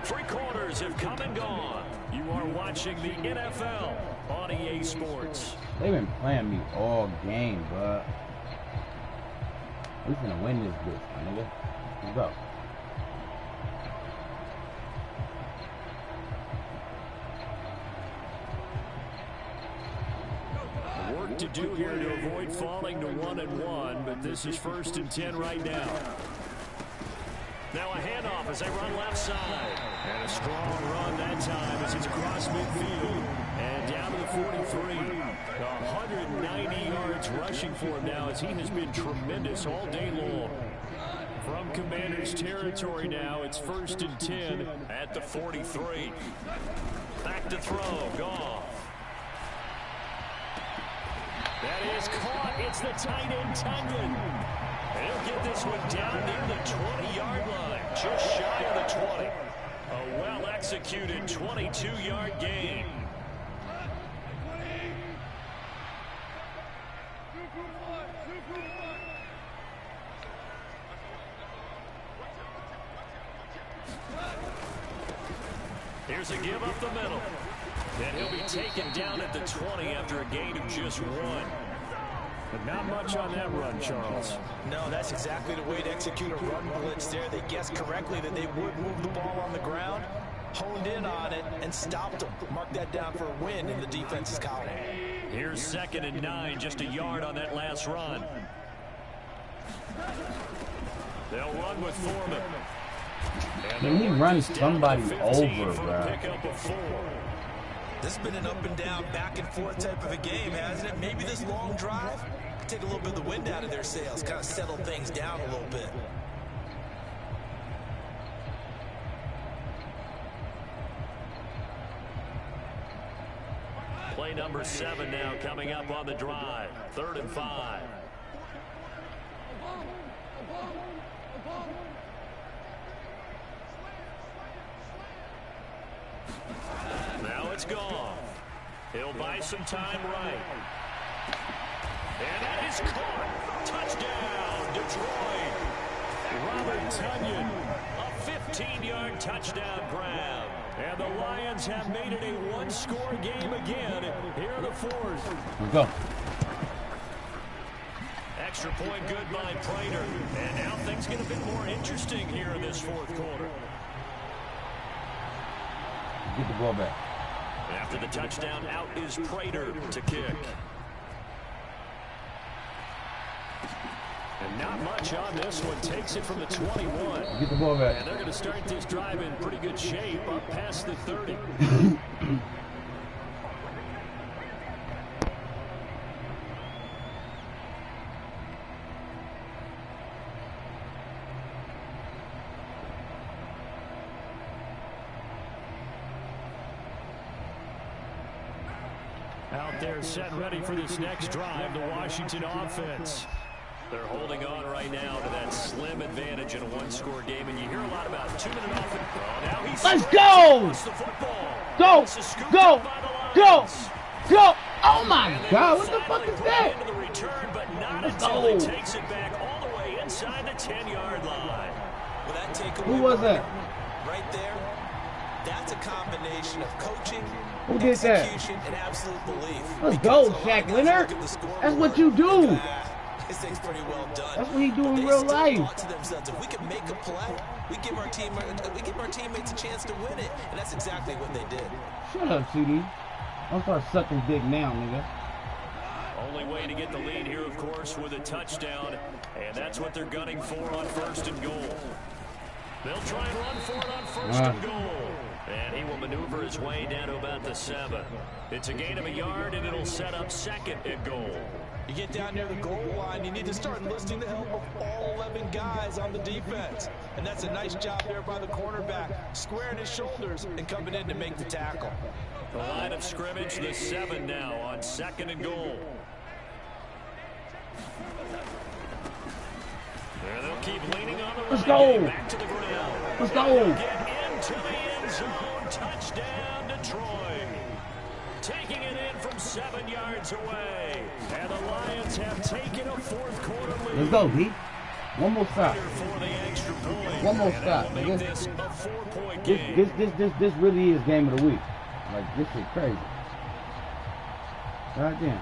3 quarters have come and gone. You are watching the NFL on EA Sports. They've been playing me all game, but we're going to win this bitch, my nigga. Let's go. Work to do here to avoid falling to 1-1, but this is 1st and 10 right now. Now a handoff as they run left side. And a strong run that time as he's across midfield and down to the 43. 190 yards rushing for him now as he has been tremendous all day long. From Commanders territory now, it's 1st and 10 at the 43. Back to throw, Goff. That is caught. It's the tight end, Tunyon. He'll get this one down near the 20-yard line, just shy of the 20. A well-executed 22-yard gain. Here's a give up the middle. And he'll be taken down at the 20 after a gain of just 1. But not much on that run, Charles. No, that's exactly the way to execute a run blitz there. They guessed correctly that they would move the ball on the ground, honed in on it, and stopped them. Mark that down for a win in the defense's column. Here's 2nd and 9, just a yard on that last run. They'll run with Foreman. Can he run somebody over, bro? This has been an up and down, back and forth type of a game, hasn't it? Maybe this long drive could take a little bit of the wind out of their sails, kind of settle things down a little bit. Play number 7 now coming up on the drive. 3rd and 5. Now it's Goff. He'll buy some time right. And that is caught. Touchdown, Detroit. Robert Tunyon, a 15-yard touchdown grab. And the Lions have made it a one-score game again here in the 4th. Let's go. Extra point good by Prater. And now things get a bit more interesting here in this 4th quarter. Get the ball back. After the touchdown, out is Prater to kick. And not much on this one. Takes it from the 21. Get the ball back. And they're going to start this drive in pretty good shape up past the 30. Out there set ready for this next drive, the Washington offense. They're holding on right now to that slim advantage in a one-score game, and you hear a lot about 2-minute offense. Oh, now he's Let's go! the football. Go! Go! Go! Go! Oh my God! What the fuck is that? Into the return, but not until he takes it back all the way inside the 10-yard line. Well, that takeaway Who was that? right there, that's a combination of coaching Who did that? Execution and absolute belief. Let's go, Shaq Leonard. That's what you do. This thing's pretty well done. That's what he do in real life. To themselves, if we can make a play, we give our teammates a chance to win it, and that's exactly what they did. Shut up, CD. Don't start sucking dick now, nigga. Only way to get the lead here, of course, with a touchdown, and that's what they're gunning for on 1st and goal. They'll try and run for it on 1st and goal. And he will maneuver his way down to about the 7. It's a gain of a yard, and it'll set up 2nd and goal. You get down near the goal line, you need to start enlisting the help of all 11 guys on the defense. And that's a nice job there by the cornerback, squaring his shoulders and coming in to make the tackle. The line of scrimmage, the 7 now on 2nd and goal. There they'll keep leaning on the Let's go. Back to the ground. Let's go. Get into the end zone. Touchdown, Detroit. Taking it in from 7 yards away. And the Lions have taken a 4th quarter lead. Let's go, D. One more stop. For the extra point. One more stop. Make this a 4-point game. This really is game of the week. Like, this is crazy. God damn.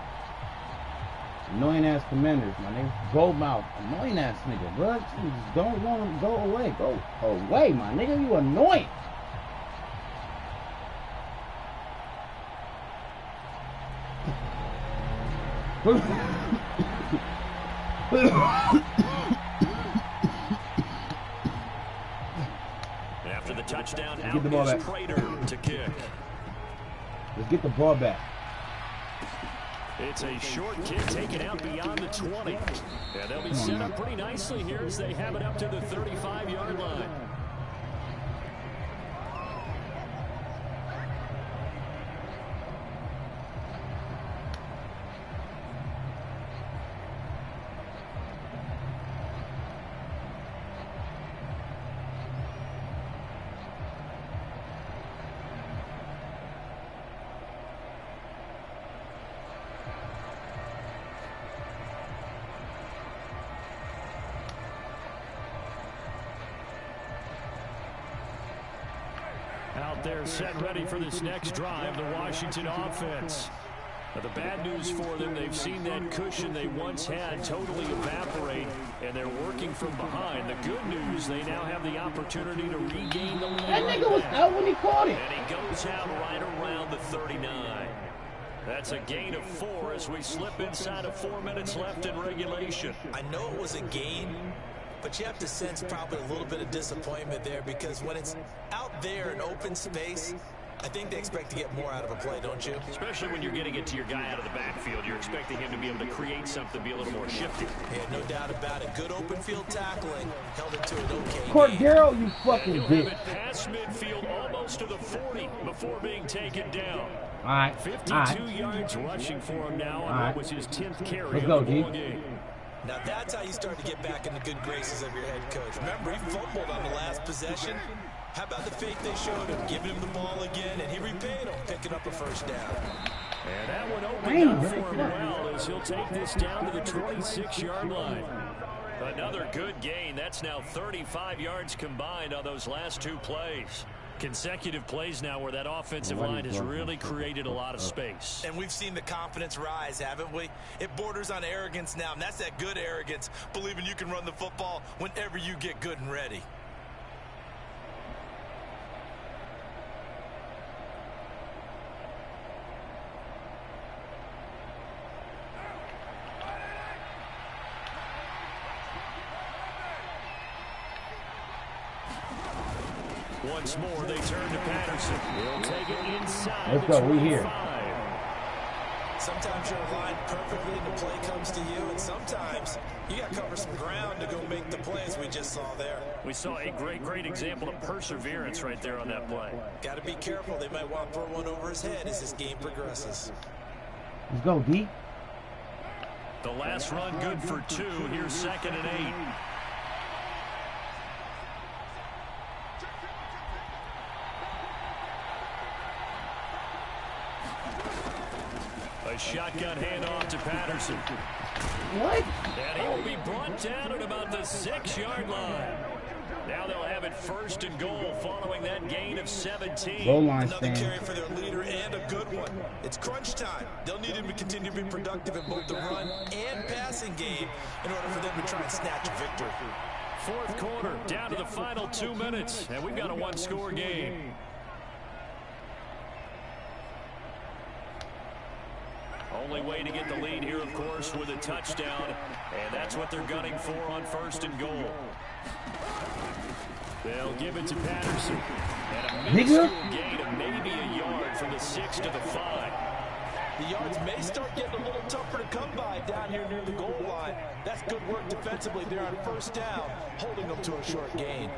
Annoying ass Commanders, my nigga. Gold mouth. Annoying ass nigga, bro. Just don't want him to go away. Go away, my nigga. You annoying. After the touchdown, get the ball back. Prater to kick. Let's get the ball back. It's a short kick taken out beyond the 20. Yeah, they'll be set up pretty nicely here as they have it up to the 35-yard line. Out there set ready for this next drive, the Washington offense. Now, the bad news for them, they've seen that cushion they once had totally evaporate, and they're working from behind. The good news, they now have the opportunity to regain the lead. That nigga was out when he caught it. And he goes out right around the 39. That's a gain of 4 as we slip inside of 4 minutes left in regulation. I know it was a gain, but you have to sense probably a little bit of disappointment there, because when it's out there in open space, I think they expect to get more out of a play, don't you? Especially when you're getting it to your guy out of the backfield. You're expecting him to be able to create something, be a little more shifty. Yeah, no doubt about it. Good open field tackling. Held it to an okay Cordero, you fucking bitch. Past midfield almost to the 40 before being taken down. All right. 52 yards rushing for him now, and that was his 10th carry. Let's go, G. Now that's how you start to get back in the good graces of your head coach. Remember, he fumbled on the last possession. How about the faith they showed him, giving him the ball again, and he repaid him, picking up a first down. And that one opened up for him well as he'll take this down to the 26-yard line. Another good gain. That's now 35 yards combined on those last 2 plays. Consecutive plays now where that offensive line has really created a lot of space. And we've seen the confidence rise, haven't we? It borders on arrogance now, and that's that good arrogance, believing you can run the football whenever you get good and ready. Once more, they turn to Patterson. He'll take it inside. Let's go. We here. Sometimes you're aligned perfectly and the play comes to you, and sometimes you got to cover some ground to go make the plays we just saw there. We saw a great example of perseverance right there on that play. Got to be careful. They might want to throw one over his head as this game progresses. Let's go, D. The last run good for 2. Here's 2nd and 8. A shotgun handoff to Patterson. What? And he will be brought down at about the 6-yard line. Now they'll have it 1st and goal following that gain of 17. Goal line Another carry for their leader and a a good one. It's crunch time. They'll need him to continue to be productive in both the run and passing game in order for them to try and snatch a victory. Fourth quarter, down to the final 2 minutes, and we've got a one-score game. Only way to get the lead here, of course, with a touchdown, and that's what they're gunning for on 1st and goal. They'll give it to Patterson. And a minuscule gain of maybe a yard from the 6 to the 5. The yards may start getting a little tougher to come by down here near the goal line. That's good work defensively there on 1st down, holding them to a short gain.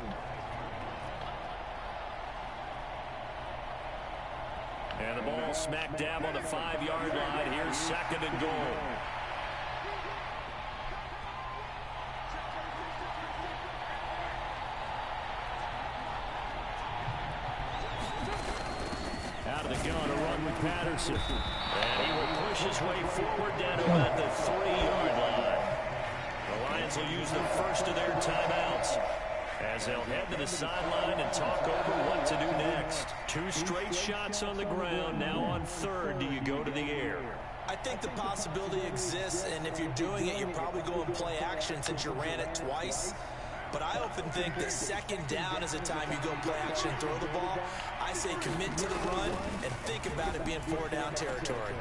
And the ball smack dab on the 5-yard line. Here's 2nd and goal. Out of the gun, a run with Patterson. And he will push his way forward down to about the 3-yard line. The Lions will use the first of their timeouts as they'll head to the sideline and talk over what to do next. 2 straight shots on the ground. Now on 3rd, do you go to the air? I think the possibility exists, and if you're doing it, you're probably going play action since you ran it twice. But I often think that 2nd down is a time you go play action and throw the ball. I say commit to the run and think about it being 4-down territory.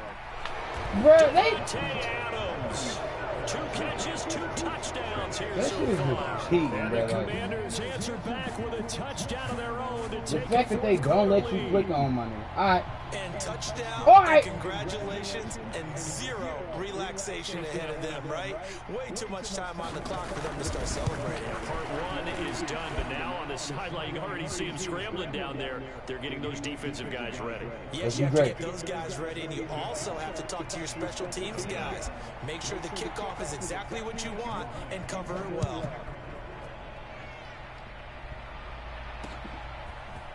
Bro, they... Adams. 2 catches, 2 touchdowns here so far. And the Commanders answer back with a touchdown of their own to take the fact that they don't let you click on money. All right. And touchdown, all right. And congratulations, and 0 relaxation ahead of them, right? Way too much time on the clock for them to start celebrating. Part 1 is done, but now on the sideline, you can already see them scrambling down there. They're getting those defensive guys ready. Yes, you have to get those guys ready, and you also have to talk to your special teams guys. Make sure the kickoff is exactly what you want and cover it well.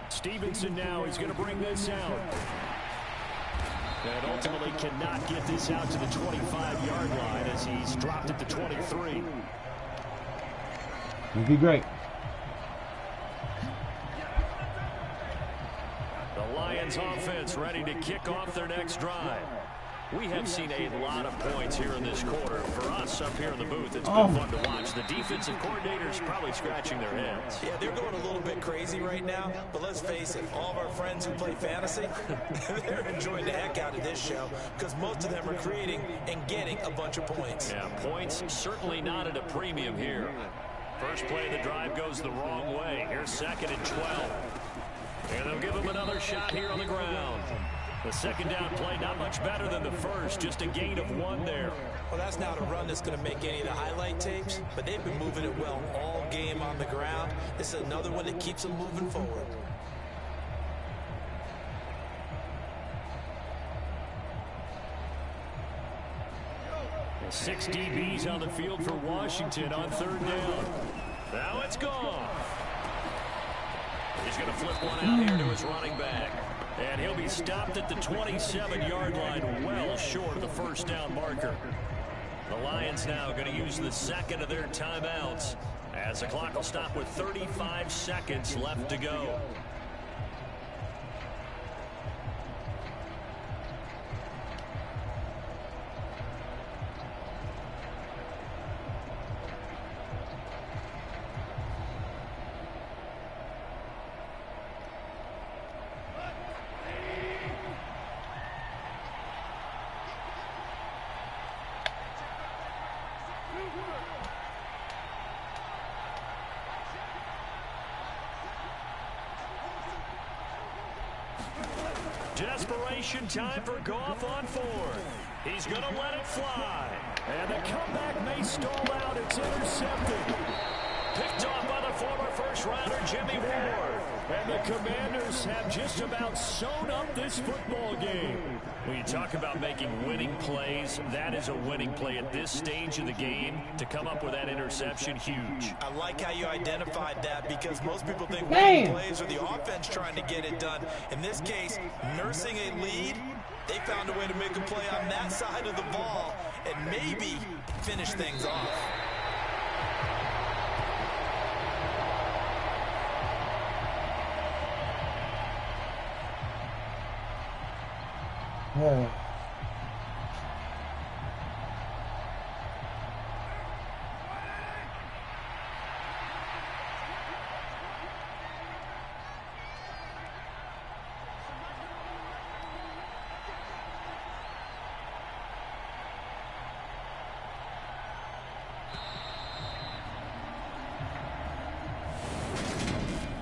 Stevenson now is going to bring this out. And ultimately cannot get this out to the 25-yard line as he's dropped it to 23. It'd be great. The Lions offense ready to kick off their next drive. We have seen a lot of points here in this quarter. For us up here in the booth, it's been fun to watch. The defensive coordinators probably scratching their heads. Yeah, they're going a little bit crazy right now, but let's face it, all of our friends who play fantasy, they're enjoying the heck out of this show because most of them are creating and getting a bunch of points. Yeah, points certainly not at a premium here. First play of the drive goes the wrong way. Here's 2nd and 12. And they'll give him another shot here on the ground. The 2nd down play, not much better than the first, just a gain of 1 there. Well, that's not a run that's going to make any of the highlight tapes, but they've been moving it well all game on the ground. This is another one that keeps them moving forward. And 6 DBs on the field for Washington on 3rd down. Now it's gone. He's going to flip one out here to his running back. And he'll be stopped at the 27-yard line, well short of the 1st down marker. The Lions now going to use the 2nd of their timeouts as the clock will stop with 35 seconds left to go. Desperation time for Goff on 4th. He's going to let it fly. And the comeback may stall out. It's intercepted. Picked off by the former first-rounder Jimmy Ward. And the Commanders have just about sewn up this football game. When you talk about making winning plays, that is a winning play at this stage of the game. To come up with that interception, huge. I like how you identified that because most people think winning plays are the offense trying to get it done. In this case, nursing a lead, they found a way to make a play on that side of the ball and maybe finish things off.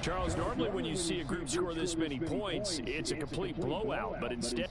Charles, normally when you see a group score this many points, it's a complete blowout, but instead...